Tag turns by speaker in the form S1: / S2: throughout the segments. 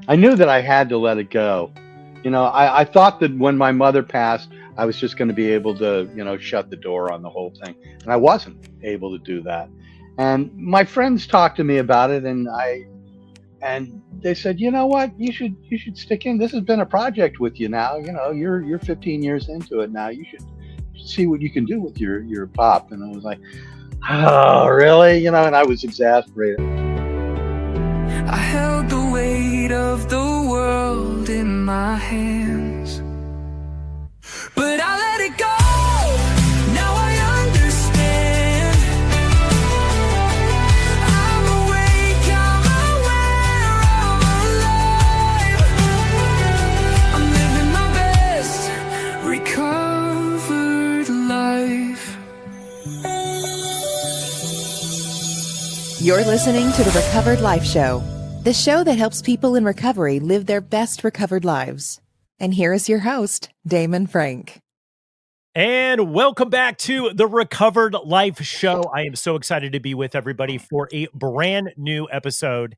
S1: I knew that I had to let it go. I thought that when my mother passed, I was just going to be able to, shut the door on the whole thing. And I wasn't able to do that. And my friends talked to me about it, and they said, you know what, you should stick in. This has been a project with you now. You're 15 years into it now. You should see what you can do with your pop. And I was like, oh, really? And I was exasperated.
S2: I held the weight of the world in my hands, but I let it go. Now I understand. I'm awake, I'm aware, I'm alive. I'm living my best recovered life.
S3: You're listening to the Recovered Life Show, the show that helps people in recovery live their best recovered lives. And here is your host, Damon Frank.
S4: And welcome back to the Recovered Life Show. I am so excited to be with everybody for a brand new episode.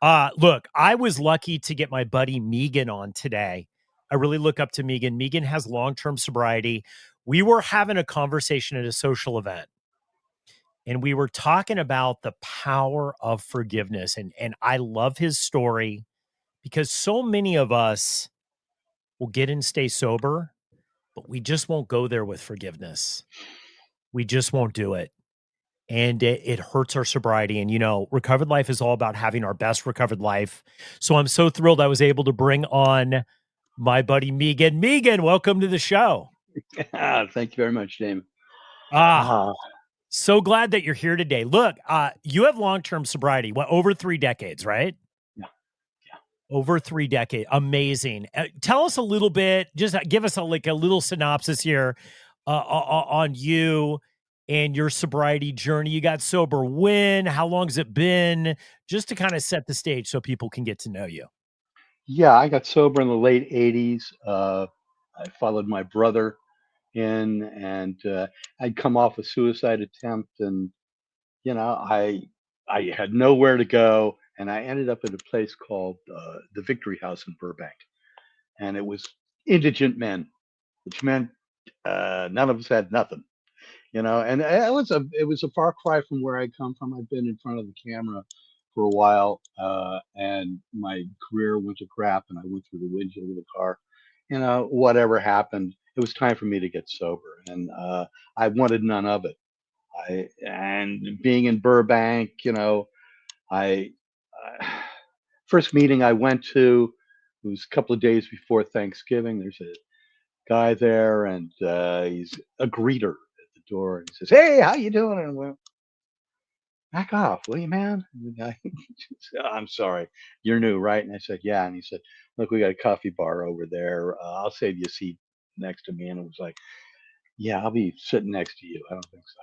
S4: Look, I was lucky to get my buddy Meegan on today. I really look up to Meegan. Meegan has long-term sobriety. We were having a conversation at a social event, and we were talking about the power of forgiveness. And I love his story because so many of us will get and stay sober, but we just won't go there with forgiveness. We just won't do it. And it hurts our sobriety. And, Recovered Life is all about having our best recovered life. So I'm so thrilled I was able to bring on my buddy Meegan. Meegan, welcome to the show.
S1: Thank you very much, Damon.
S4: So glad that you're here today. Look, you have long-term sobriety, over 3 decades, right?
S1: Yeah.
S4: Over 3 decades. Amazing. Tell us a little bit, just give us a little synopsis here on you and your sobriety journey. You got sober when? How long has it been? Just to kind of set the stage so people can get to know you.
S1: Yeah, I got sober in the late 80s. I followed my brother in, and I'd come off a suicide attempt, and I had nowhere to go, and I ended up at a place called the Victory House in Burbank, and it was indigent men, which meant none of us had nothing. And it was a far cry from where I come from. I've been in front of the camera for a while, and my career went to crap, and I went through the windshield of the car. Whatever happened, it was time for me to get sober, and I wanted none of it. And being in Burbank, I first meeting I went to, it was a couple of days before Thanksgiving. There's a guy there, and he's a greeter at the door, and he says, "Hey, how you doing?" And I went, "Back off, will you, man?" And the guy said, "I'm sorry, you're new, right?" And I said, "Yeah." And he said, "Look, we got a coffee bar over there. I'll save you a seat next to me." And it was like, "Yeah, I'll be sitting next to you. I don't think so."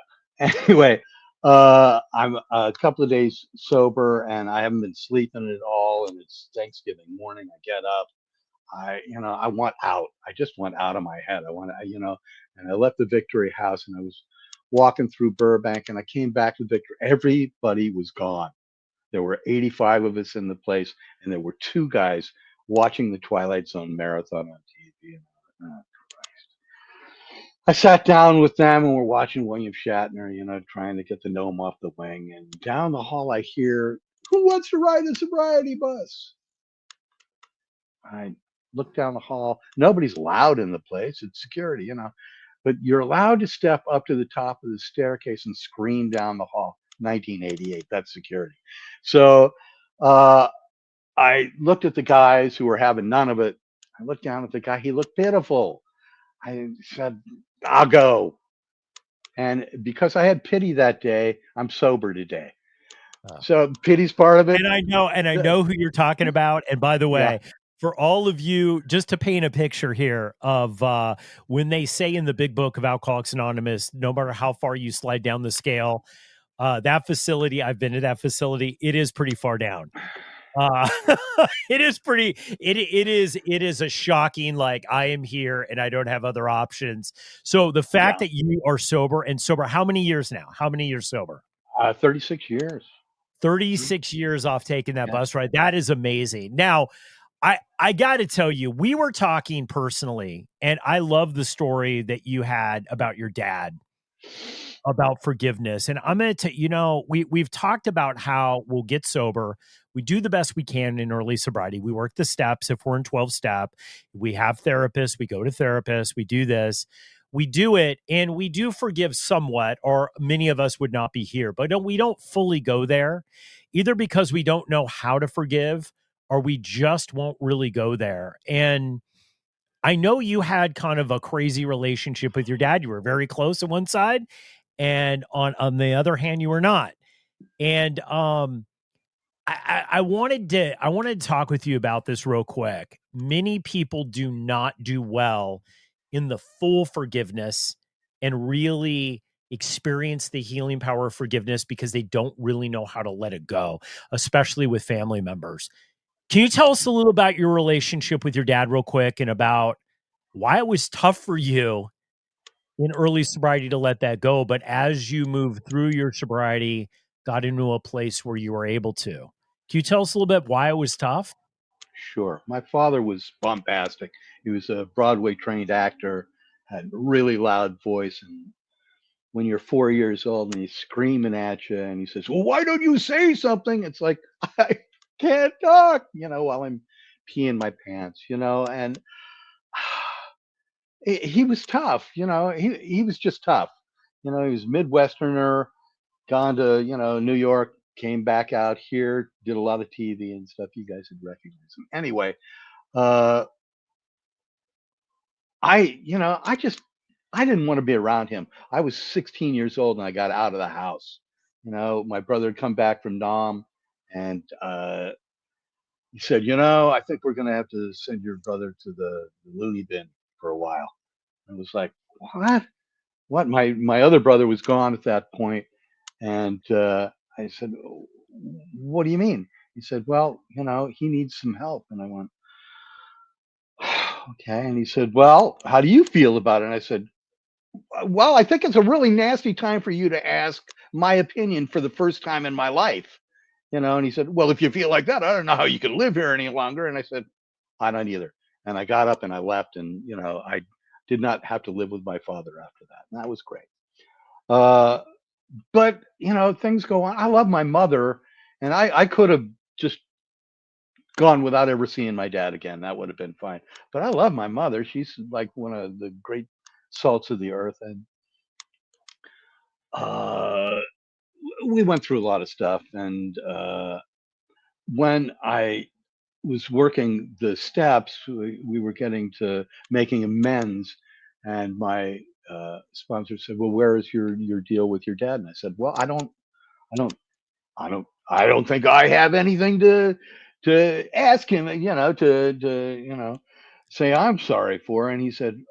S1: Anyway, I'm a couple of days sober, and I haven't been sleeping at all. And it's Thanksgiving morning. I get up. I want out. I just want out of my head. And I left the Victory House, and I was walking through Burbank, and I came back to Victory. Everybody was gone. There were 85 of us in the place, and there were two guys watching the Twilight Zone marathon on TV. And, I sat down with them, and we're watching William Shatner, trying to get the gnome off the wing. And down the hall, I hear, "Who wants to ride the sobriety bus?" I look down the hall. Nobody's loud in the place. It's security. But you're allowed to step up to the top of the staircase and scream down the hall. 1988, that's security. So uh, I looked at the guys who were having none of it. I looked down at the guy. He looked pitiful. I said, "I'll go." And because I had pity that day, I'm sober today. So pity's part of it.
S4: And I know who you're talking about. And by the way,
S1: Yeah.
S4: for all of you, just to paint a picture here of when they say in the big book of Alcoholics Anonymous, no matter how far you slide down the scale, that facility, I've been to that facility, it is pretty far down. It is a shocking, like, I am here and I don't have other options. So the fact that you are sober, how many years now? How many years sober?
S1: 36 years.
S4: 36 years off taking that bus ride. That is amazing. Now, I got to tell you, we were talking personally, and I love the story that you had about your dad about forgiveness. And I'm going to tell we've talked about how we'll get sober. We do the best we can in early sobriety. We work the steps. If we're in 12 step, we have therapists, we go to therapists, we do this, we do it, and we do forgive somewhat, or many of us would not be here, but we don't fully go there, either because we don't know how to forgive or we just won't really go there. And I know you had kind of a crazy relationship with your dad. You were very close on one side, and on the other hand, you were not. And I wanted to talk with you about this real quick. Many people do not do well in the full forgiveness and really experience the healing power of forgiveness because they don't really know how to let it go, especially with family members. Can you tell us a little about your relationship with your dad real quick and about why it was tough for you in early sobriety to let that go, but as you moved through your sobriety, got into a place where you were able to? Can you tell us a little bit why it was tough?
S1: Sure. My father was bombastic. He was a Broadway trained actor, had a really loud voice. And when you're 4 years old and he's screaming at you and he says, "Well, why don't you say something?" It's like, I can't talk, while I'm peeing my pants, and he was tough, he was just tough. He was Midwesterner, gone to, New York, came back out here, did a lot of TV and stuff. You guys would recognize him. Anyway, uh, I just, I didn't want to be around him. I was 16 years old and I got out of the house. My brother had come back from Nam, and he said, "I think we're going to have to send your brother to the loony bin for a while." I was like, "What? What?" My other brother was gone at that point, and I said, "What do you mean?" He said, "Well, he needs some help." And I went, "Okay." And he said, "Well, how do you feel about it?" And I said, "Well, I think it's a really nasty time for you to ask my opinion for the first time in my life." And he said, "Well, if you feel like that, I don't know how you can live here any longer." And I said, "I don't either." And I got up and I left, and I did not have to live with my father after that. And that was great. Uh, but things go on. I love my mother, and I could have just gone without ever seeing my dad again. That would have been fine. But I love my mother. She's like one of the great salts of the earth, and uh, we went through a lot of stuff. And when I was working the steps, we were getting to making amends, and my sponsor said, "Well, where is your deal with your dad?" And I said, "Well, I don't, I don't think I have anything to ask him, to say I'm sorry for." And he said,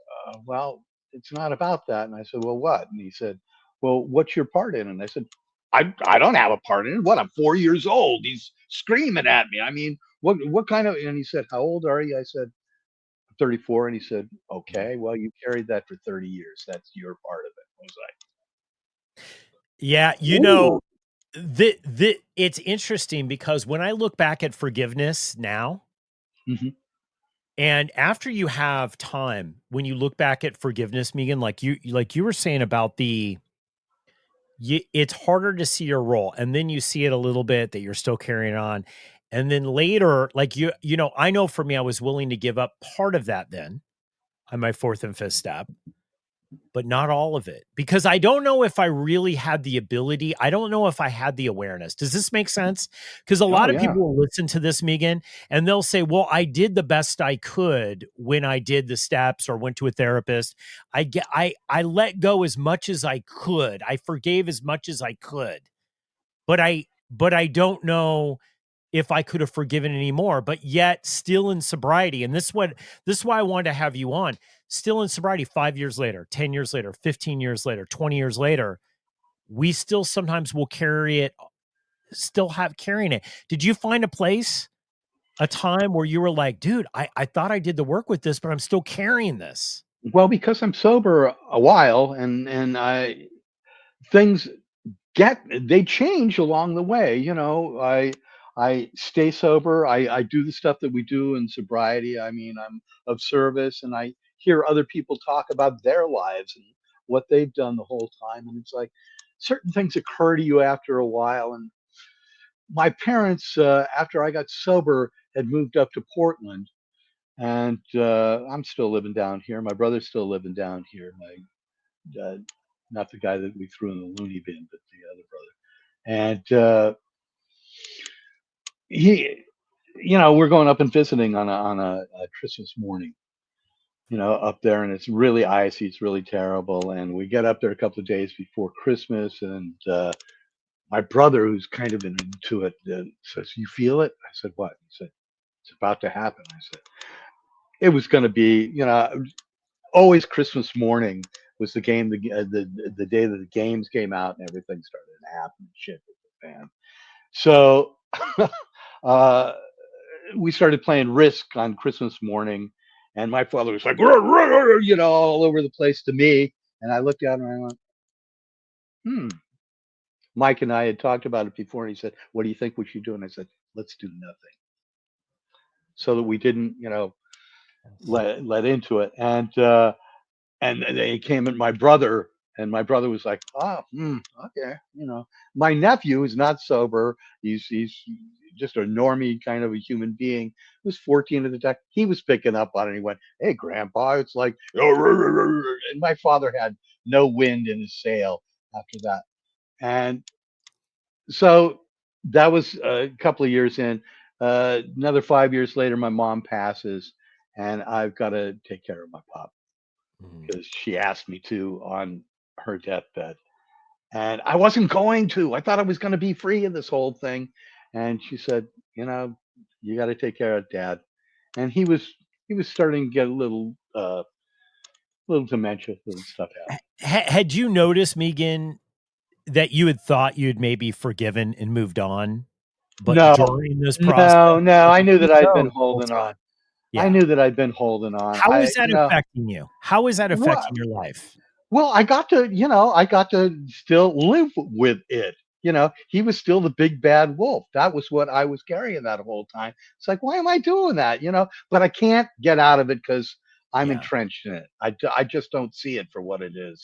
S1: "Well, it's not about that." And I said, "Well, what?" And he said, "Well, what's your part in it?" And I said, I don't have a part in it. What? I'm 4 years old. He's screaming at me. I mean, what kind of?" And he said, "How old are you?" I said, 34. And he said, "Okay, well, you carried that for 30 years. That's your part of it." I was
S4: Yeah,
S1: like, "Ooh."
S4: it's interesting because when I look back at forgiveness now,
S1: Mhm.
S4: and after you have time, when you look back at forgiveness, Megan, like you were saying about it's harder to see your role, and then you see it a little bit that you're still carrying on, and then later, like I know for me, I was willing to give up part of that then on my fourth and fifth step, but not all of it, because I don't know if I really had the ability. I don't know if I had the awareness. Does this make sense? Because a
S1: Oh
S4: lot of
S1: yeah.
S4: people will listen to this, Megan, and they'll say, "Well, I did the best I could when I did the steps or went to a therapist. I let go as much as I could. I forgave as much as I could, but I don't know if I could have forgiven anymore, but yet still in sobriety." And this is why I wanted to have you on. Still in sobriety 5 years later, 10 years later, 15 years later, 20 years later, we still sometimes will carry it, still have carrying it. Did you find a time where you were like, "Dude, I thought I did the work with this, but I'm still carrying this"?
S1: Well, because I'm sober a while, and things they change along the way. I I stay sober. I do the stuff that we do in sobriety. I mean, I'm of service, and I hear other people talk about their lives and what they've done the whole time. And it's like certain things occur to you after a while. And my parents, after I got sober, had moved up to Portland, and I'm still living down here. My brother's still living down here. My not the guy that we threw in the loony bin, but the other brother. And he, we're going up and visiting on a Christmas morning, up there, and it's really icy. It's really terrible. And we get up there a couple of days before Christmas, and my brother, who's kind of into it, says, "You feel it?" I said, "What?" He said, "It's about to happen." I said, "It was going to be, always Christmas morning was the game, the day that the games came out and everything started to happen and shit with the fan." So uh, we started playing Risk on Christmas morning, and my father was like, "Rah, rah, rah," all over the place to me. And I looked at him and I went, "Hmm." Mike and I had talked about it before, and he said, "What do you think we should do?" And I said, "Let's do nothing," so that we didn't, let into it. And they came at my brother, and my brother was like, "Oh, okay." My nephew is not sober. He's just a normie kind of a human being. He was 14 at the time. He was picking up on it. And he went, "Hey, Grandpa," it's like, and my father had no wind in his sail after that. And so that was a couple of years in. Another 5 years later, my mom passes, and I've got to take care of my pop
S4: Mhm.
S1: because she asked me to on her deathbed. And I wasn't going to. I thought I was going to be free of this whole thing. And she said, you got to take care of dad. And he was starting to get a little dementia, little stuff happened.
S4: Had you noticed, Meegan, that you had thought you'd maybe forgiven and moved on, but
S1: No,
S4: during this process,
S1: no.
S4: like,
S1: I knew
S4: you
S1: that I'd been
S4: know the whole
S1: holding
S4: time.
S1: on. I
S4: Yeah.
S1: knew that I'd been holding on.
S4: How is that affecting you? How is that
S1: What?
S4: affecting your life?
S1: Well, I got to still live with it. He was still the big bad wolf. That was what I was carrying that whole time. It's like, why am I doing that? But I can't get out of it because I'm
S4: Yeah.
S1: entrenched in it. I just don't see it for what it is.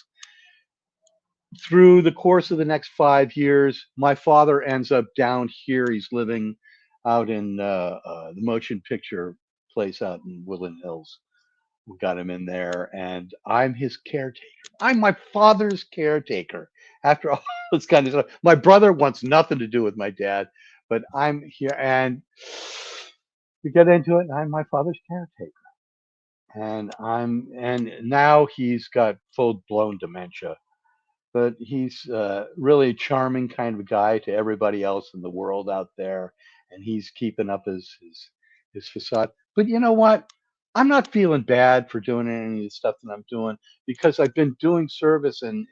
S1: Through the course of the next 5 years, my father ends up down here. He's living out in the motion picture place out in Woodland Hills. We got him in there, and I'm his caretaker. I'm my father's caretaker. After all this kind of stuff, my brother wants nothing to do with my dad, but I'm here, and we get into it. And I'm my father's caretaker, and now he's got full blown dementia, but he's really a charming kind of guy to everybody else in the world out there, and he's keeping up his facade. But you know what? I'm not feeling bad for doing any of the stuff that I'm doing because I've been doing service in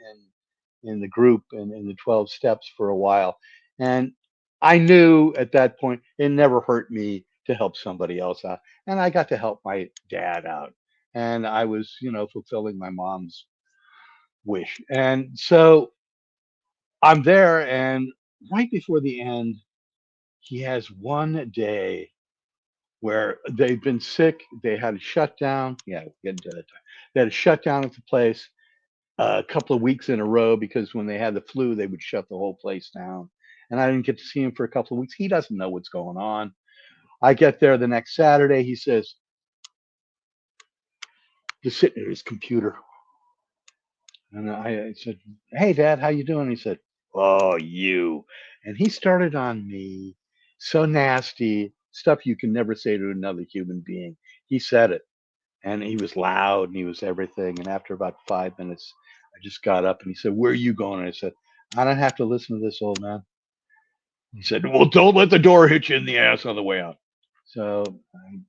S1: the group and in the 12 steps for a while, and I knew at that point it never hurt me to help somebody else out, and I got to help my dad out, and I was fulfilling my mom's wish, and so I'm there, and right before the end, he has one day where they've been sick. They had a shutdown. Yeah, we'll get into that. They had a shutdown at the place a couple of weeks in a row because when they had the flu, they would shut the whole place down. And I didn't get to see him for a couple of weeks. He doesn't know what's going on. I get there the next Saturday. He says, just sitting at his computer. And I said, "Hey, Dad, how you doing?" He said, "Oh, you." And he started on me, so nasty, stuff you can never say to another human being. He said it, and he was loud, and he was everything. And after about 5 minutes, I just got up, and he said, "Where are you going?" And I said, "I don't have to listen to this, old man." He said, "Well, don't let the door hit you in the ass on the way out." So I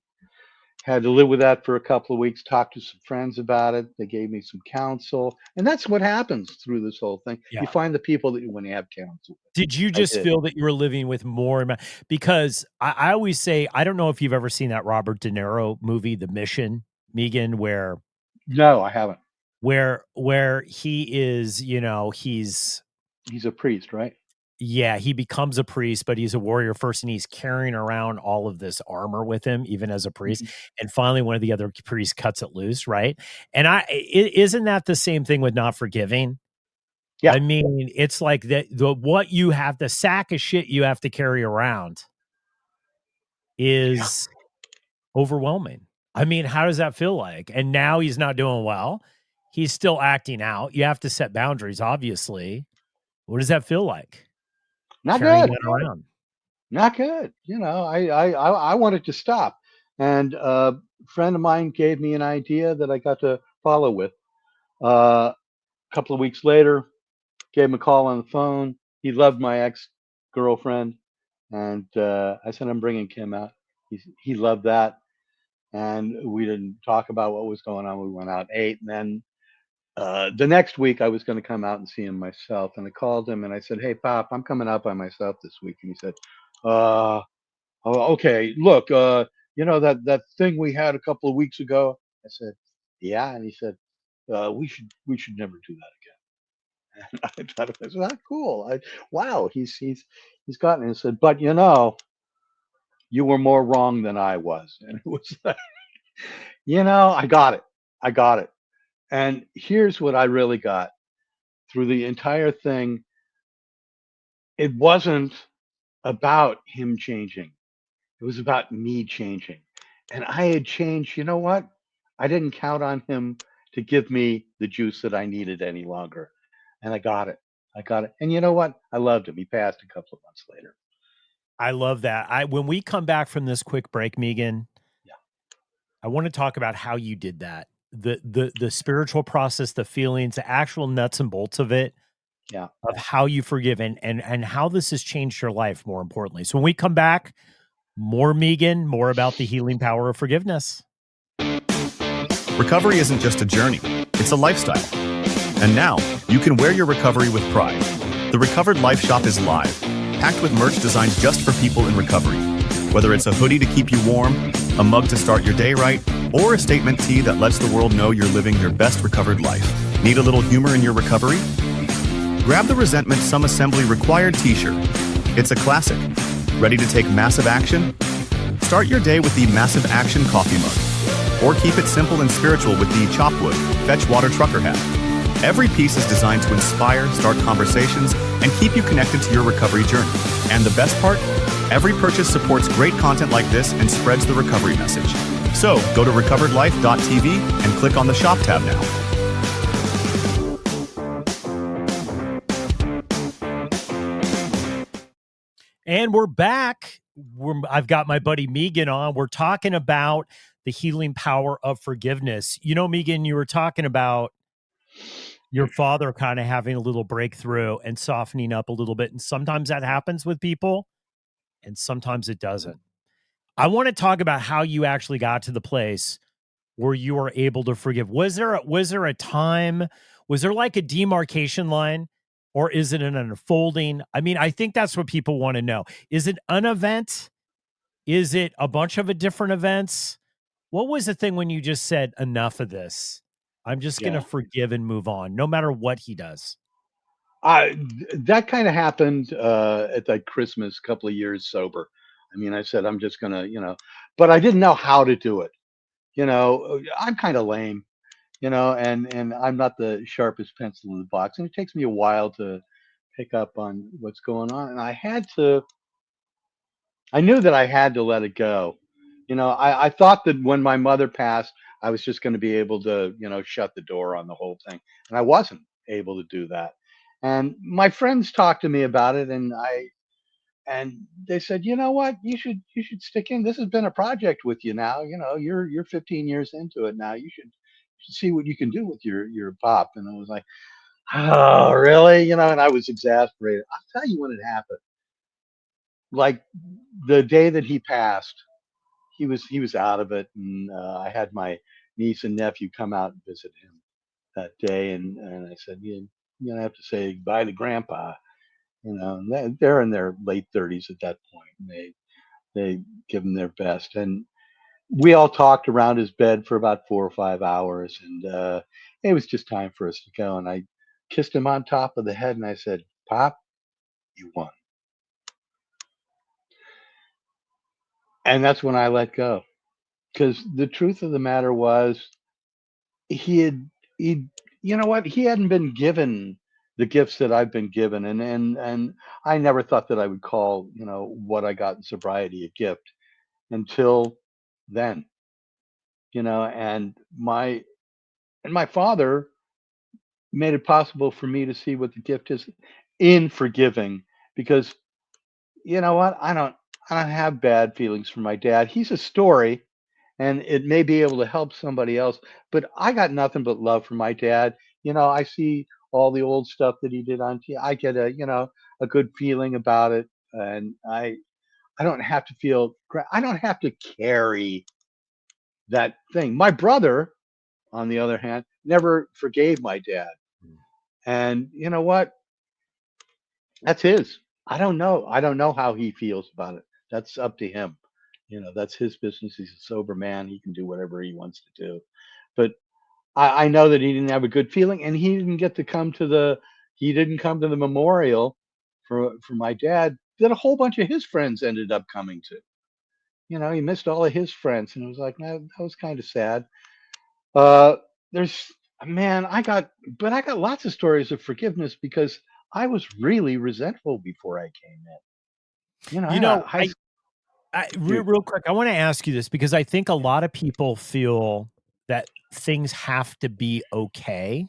S1: had to live with that for a couple of weeks, talked to some friends about it. They gave me some counsel. And that's what happens through this whole thing. You
S4: Yeah.
S1: find the people that you want to have counsel with.
S4: Did you
S1: I
S4: just
S1: did.
S4: feel that you were living with more because I always say, I don't know if you've ever seen that Robert De Niro movie, The Mission, Megan,
S1: No, I haven't.
S4: where he is,
S1: He's a priest, right?
S4: Yeah, he becomes a priest, but he's a warrior first, and he's carrying around all of this armor with him, even as a priest.
S1: Mhm.
S4: And finally, one of the other priests cuts it loose, right? And isn't that the same thing with not forgiving?
S1: Yeah,
S4: I mean, it's like what you have, the sack of shit you have to carry around
S1: yeah,
S4: is overwhelming. I mean, how does that feel like? And now he's not doing well. He's still acting out. You have to set boundaries, obviously. What does that feel like
S1: not
S4: carrying
S1: good.
S4: that around?
S1: Not good. I wanted to stop, and a friend of mine gave me an idea that I got to follow with. A couple of weeks later, gave him a call on the phone. He loved my ex girlfriend, and I said I'm bringing Kim out. He loved that, and we didn't talk about what was going on. We went out and ate, and then the next week I was going to come out and see him myself. And I called him and I said, "Hey, Pop, I'm coming out by myself this week." And he said, "Uh, oh, okay. Look, that thing we had a couple of weeks ago." I said, "Yeah," and he said, "We should never do that again." And I thought it was not cool. Wow, he's gotten it. He said, "But you were more wrong than I was," and it was like, I got it. I got it. And here's what I really got through the entire thing. It wasn't about him changing. It was about me changing. And I had changed. You know what? I didn't count on him to give me the juice that I needed any longer. And I got it. I got it. And you know what? I loved him. He passed a couple of months later.
S4: I love that. When we come back from this quick break, Megan,
S1: Yeah.
S4: I want to talk about how you did that. The spiritual process, the feelings, the actual nuts and bolts of it,
S1: Yeah.
S4: of how you forgive and how this has changed your life, more importantly. So when we come back, more Megan, more about the healing power of forgiveness.
S5: Recovery isn't just a journey, it's a lifestyle. And now, you can wear your recovery with pride. The Recovered Life Shop is live, packed with merch designed just for people in recovery. Whether it's a hoodie to keep you warm, a mug to start your day right, or a statement tee that lets the world know you're living your best recovered life. Need a little humor in your recovery? Grab the Resentment Some Assembly Required t-shirt. It's a classic. Ready to take massive action? Start your day with the Massive Action coffee mug. Or keep it simple and spiritual with the Chopwood Fetch Water Trucker hat. Every piece is designed to inspire, start conversations, and keep you connected to your recovery journey. And the best part? Every purchase supports great content like this and spreads the recovery message. So, go to recoveredlife.tv and click on the Shop tab now.
S4: And we're back. I've got my buddy Meegan on. We're talking about the healing power of forgiveness. You know, Meegan, you were talking about your father kind of having a little breakthrough and softening up a little bit. And sometimes that happens with people, and sometimes it doesn't. I want to talk about how you actually got to the place where you were able to forgive. Was there a time? Was there like a demarcation line, or is it an unfolding? I mean, I think that's what people want to know. Is it an event? Is it a bunch of different events? What was the thing when you just said enough of this? I'm just going to
S1: Yeah.
S4: forgive and move on, no matter what he does.
S1: That kind of happened at like Christmas, a couple of years sober. I mean, I said, I'm just going to, but I didn't know how to do it. I'm kind of lame, and I'm not the sharpest pencil in the box. And it takes me a while to pick up on what's going on. And I knew that I had to let it go. I thought that when my mother passed, I was just going to be able to, shut the door on the whole thing. And I wasn't able to do that. And my friends talked to me about it, and they said, you know what, you should stick in. This has been a project with you now. You're 15 years into it now. You should see what you can do with your pop. And I was like, oh, really? And I was exasperated. I'll tell you when it happened. Like the day that he passed, he was out of it, and I had my niece and nephew come out and visit him that day, and I said, you're gonna have to say goodbye to Grandpa. And they're in their late 30s at that point, and they give him their best. And we all talked around his bed for about 4 or 5 hours, and it was just time for us to go. And I kissed him on top of the head, and I said, Pop, you won. And that's when I let go. Because the truth of the matter was, he had, he, you know what? He hadn't been given the gifts that I've been given. And I never thought that I would call, what I got in sobriety a gift until then, and my father made it possible for me to see what the gift is in forgiving, because you know what? I don't have bad feelings for my dad. He's a story, and it may be able to help somebody else, but I got nothing but love for my dad. I see all the old stuff that he did on TV. I get a good feeling about it, and I don't have to I don't have to carry that thing. My brother, on the other hand, never forgave my dad. And you know what? That's his. I don't know. I don't know how he feels about it. That's up to him. That's his business. He's a sober man. He can do whatever he wants to do. But I know that he didn't have a good feeling, and he didn't get to come to the memorial for my dad that a whole bunch of his friends ended up coming to. He missed all of his friends, and it was like, man, that was kind of sad. Uh, there's man, I got lots of stories of forgiveness because I was really resentful before I came in. I
S4: You
S1: had a
S4: know,
S1: high
S4: real,
S1: school.
S4: real quick, I want to ask you this because I think a lot of people feel that things have to be okay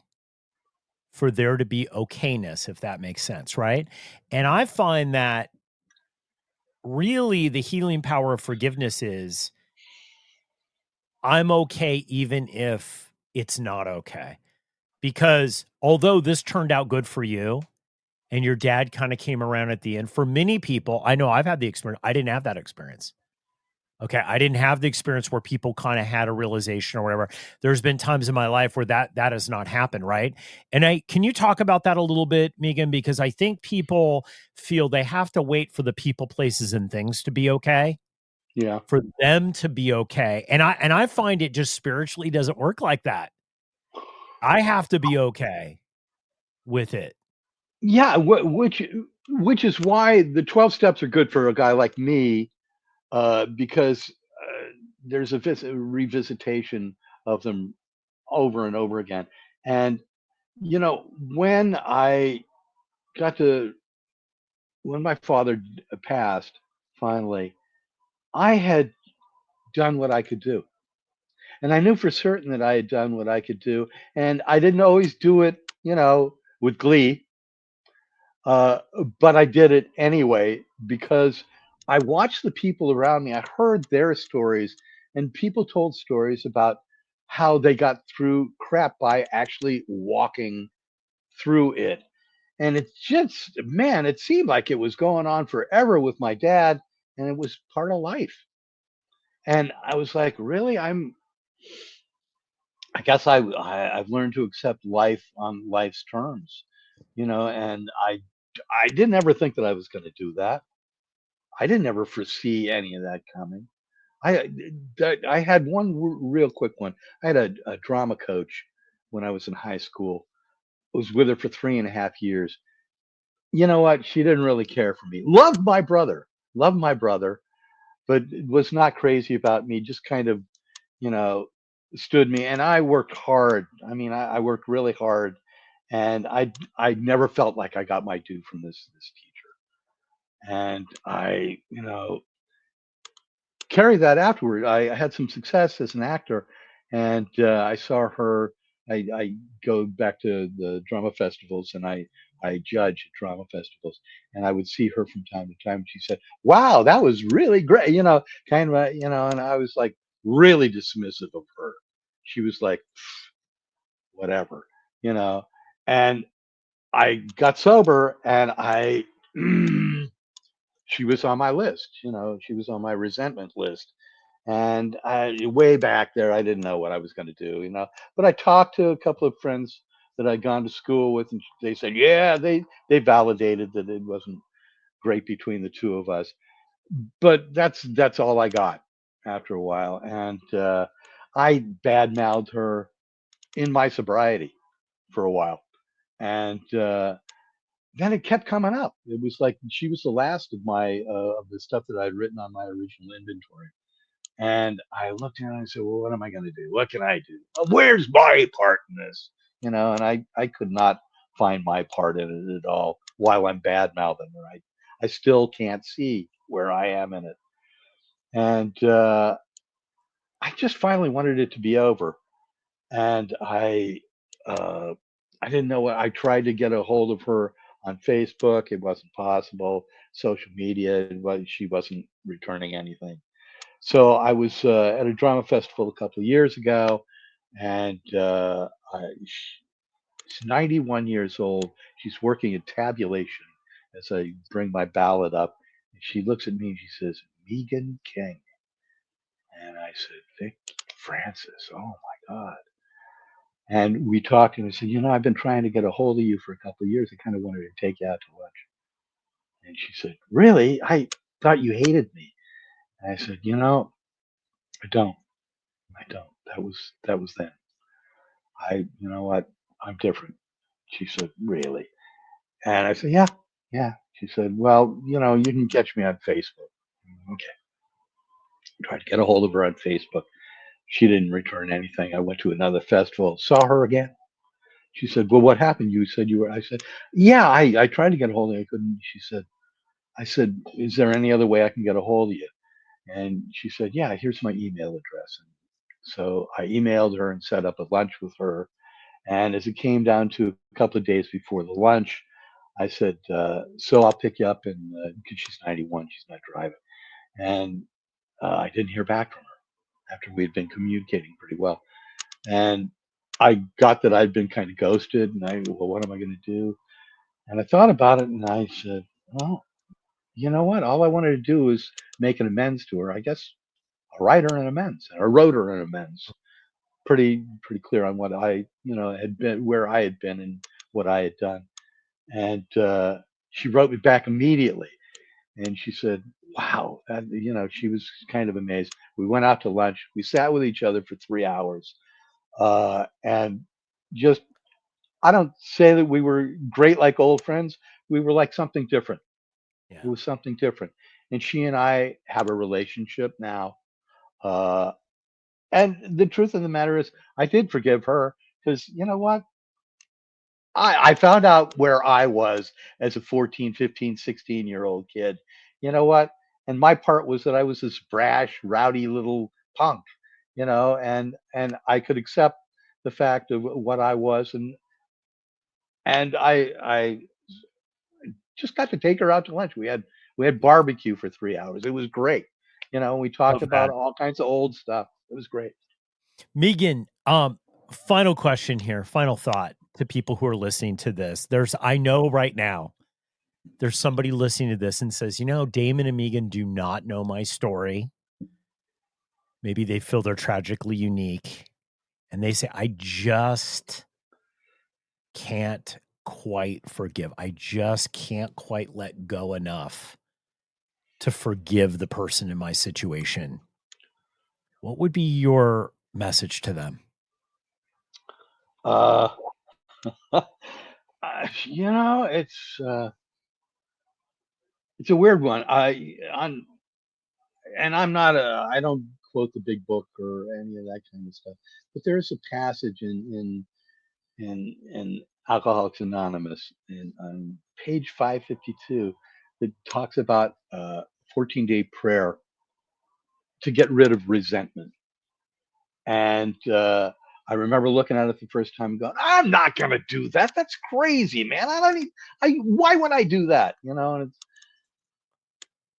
S4: for there to be okayness, if that makes sense, right? And I find that really the healing power of forgiveness is I'm okay even if it's not okay. Because although this turned out good for you and your dad kind of came around at the end, for many people, I know I've had the experience, I didn't have that experience. Okay, I didn't have the experience where people kind of had a realization or whatever. There's been times in my life where that has not happened, right? And can you talk about that a little bit, Meegan? Because I think people feel they have to wait for the people, places, and things to be okay,
S1: Yeah.
S4: for them to be okay. And I find it just spiritually doesn't work like that. I have to be okay with it.
S1: Yeah, which is why the 12 steps are good for a guy like me, because there's a revisitation of them over and over again. And when I got to when my father passed finally, I had done what I could do. And I knew for certain that I had done what I could do. And I didn't always do it, with glee, uh, but I did it anyway because I watched the people around me. I heard their stories, and people told stories about how they got through crap by actually walking through it. And it's just, man, it seemed like it was going on forever with my dad, and it was part of life. And I was like, really? I guess I've learned to accept life on life's terms, and I didn't ever think that I was going to do that. I didn't ever foresee any of that coming. I I had one real quick one. I had a drama coach when I was in high school. I was with her for 3.5 years. You know what? She didn't really care for me. Loved my brother, but was not crazy about me. Just kind of, you know, stood me. And I worked hard. I mean, I worked really hard, and I never felt like I got my due from this teacher. And I, carried that afterward. I had some success as an actor, and I saw her. I go back to the drama festivals, and I judge at drama festivals, and I would see her from time to time. And she said, "Wow, that was really great," kind of, and I was like really dismissive of her. She was like, "Whatever," you know, and I got sober, and she was on my list. She was on my resentment list. And way back there, I didn't know what I was going to do, But I talked to a couple of friends that I'd gone to school with, and they said, yeah, they validated that it wasn't great between the two of us. But that's all I got after a while, and I badmouthed her in my sobriety for a while, and then it kept coming up. It was like she was the last of my of the stuff that I'd written on my original inventory. And I looked at it and I said, "Well, what am I going to do? What can I do? Where's my part in this?" And I could not find my part in it at all. While I'm bad mouthing her, I still can't see where I am in it. And I just finally wanted it to be over. And uh, I didn't know what. I tried to get a hold of her on Facebook. It wasn't possible. Social media, she wasn't returning anything. So I was at a drama festival a couple of years ago, and she's 91 years old. She's working at tabulation as I bring my ballot up. And she looks at me and she says, "Meegan King." And I said, "Vic Francis, oh my God." And we talked, and I said, "I've been trying to get a hold of you for a couple of years. I kind of wanted to take you out to lunch." And she said, "Really? I thought you hated me." And I said, "I don't. I don't. That was then. You know what? I'm different." She said, "Really?" And I said, "Yeah, yeah." She said, "Well, you can catch me on Facebook." Okay. Tried to get a hold of her on Facebook. She didn't return anything. I went to another festival, saw her again. She said, "Well, what happened? You said you were." I said, "Yeah, I tried to get a hold of you. I couldn't." She said, I said, "Is there any other way I can get a hold of you?" And she said, "Yeah, here's my email address." And so I emailed her and set up a lunch with her. And as it came down to a couple of days before the lunch, I said, "So I'll pick you up," and because she's 91, she's not driving. And I didn't hear back from her after we had been communicating pretty well. And I got that I'd been kind of ghosted, and well, what am I going to do? And I thought about it, and I said, "Well, you know what? All I wanted to do was make an amends to her. I guess I'll write her an amends, and I wrote her an amends. Pretty clear on what had been, where I had been, and what I had done." And she wrote me back immediately, and she said, "Wow," she was kind of amazed. We went out to lunch. We sat with each other for 3 hours, and just I don't say that we were great like old friends. We were like something different. It
S4: Yeah.
S1: was something different, and she and I have a relationship now. Uh, and the truth of the matter is, I did forgive her because you know what? I found out where I was as a 14, 15, 16-year-old kid. You know what? And my part was that I was this brash, rowdy little punk, and I could accept the fact of what I was, and I just got to take her out to lunch. We had barbecue for 3 hours. It was great. We talked
S4: Love
S1: about
S4: that.
S1: all kinds of old stuff. It was great.
S4: Meegan, final question here, final thought to people who are listening to this. I know right now there's somebody listening to this and says, Damon and Meegan do not know my story. Maybe they feel they're tragically unique. And they say, I just can't quite forgive. I just can't quite let go enough to forgive the person in my situation. What would be your message to them?
S1: Uh, you know, it's a weird one. I'm not I don't quote the big book or any of that kind of stuff, but there is a passage in Alcoholics Anonymous on page 552 that talks about 14-day prayer to get rid of resentment. And I remember looking at it the first time and going, "I'm not going to do that. That's crazy, man. I don't need, why would I do that?"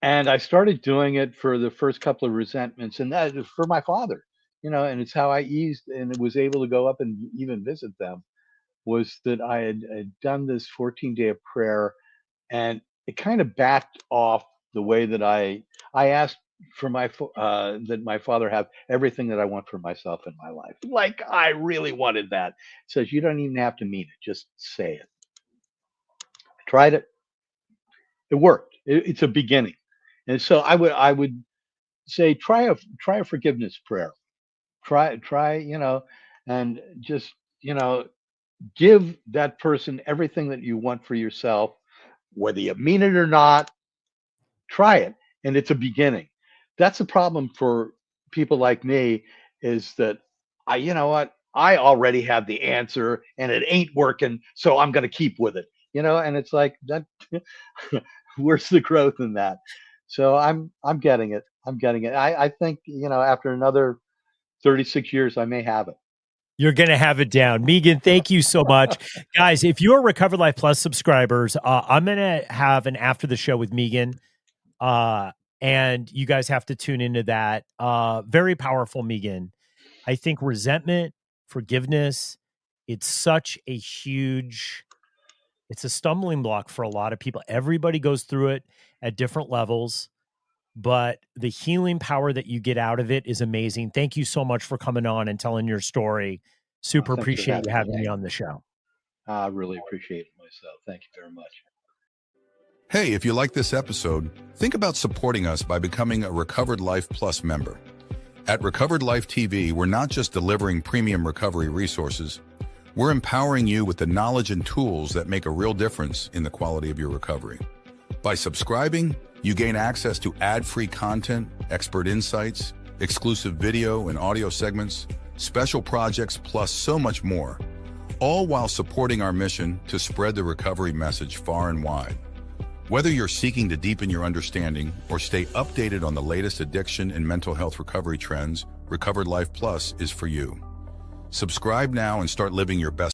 S1: And I started doing it for the first couple of resentments, and that is for my father, and it's how I eased and was able to go up and even visit them, was that I had done this 14-day of prayer, and it kind of backed off the way that I asked for that my father have everything that I want for myself in my life. Like I really wanted that. It says you don't even have to mean it, just say it. I tried it. It worked. It's a beginning. And so I would say try a forgiveness prayer. Try, and just, give that person everything that you want for yourself, whether you mean it or not, try it. And it's a beginning. That's the problem for people like me, is that you know what? I already have the answer and it ain't working. So I'm going to keep with it, and it's like that. Where's the growth in that? So I'm getting it. I'm getting it. I think, after another 36 years, I may have it.
S4: You're going to have it down. Meegan, thank you so much. Guys, if you're Recovered Life Plus subscribers, I'm going to have an after the show with Meegan. And you guys have to tune into that. Very powerful, Meegan. I think resentment, forgiveness, it's such a huge, it's a stumbling block for a lot of people. Everybody goes through it at different levels, but the healing power that you get out of it is amazing. Thank you so much for coming on and telling your story. Super appreciate you having me on the show.
S1: I really appreciate it myself. Thank you very much.
S6: Hey, if you like this episode, think about supporting us by becoming a Recovered Life Plus member. At Recovered Life TV, we're not just delivering premium recovery resources, we're empowering you with the knowledge and tools that make a real difference in the quality of your recovery. By subscribing, you gain access to ad-free content, expert insights, exclusive video and audio segments, special projects, plus so much more, all while supporting our mission to spread the recovery message far and wide. Whether you're seeking to deepen your understanding or stay updated on the latest addiction and mental health recovery trends, Recovered Life Plus is for you. Subscribe now and start living your best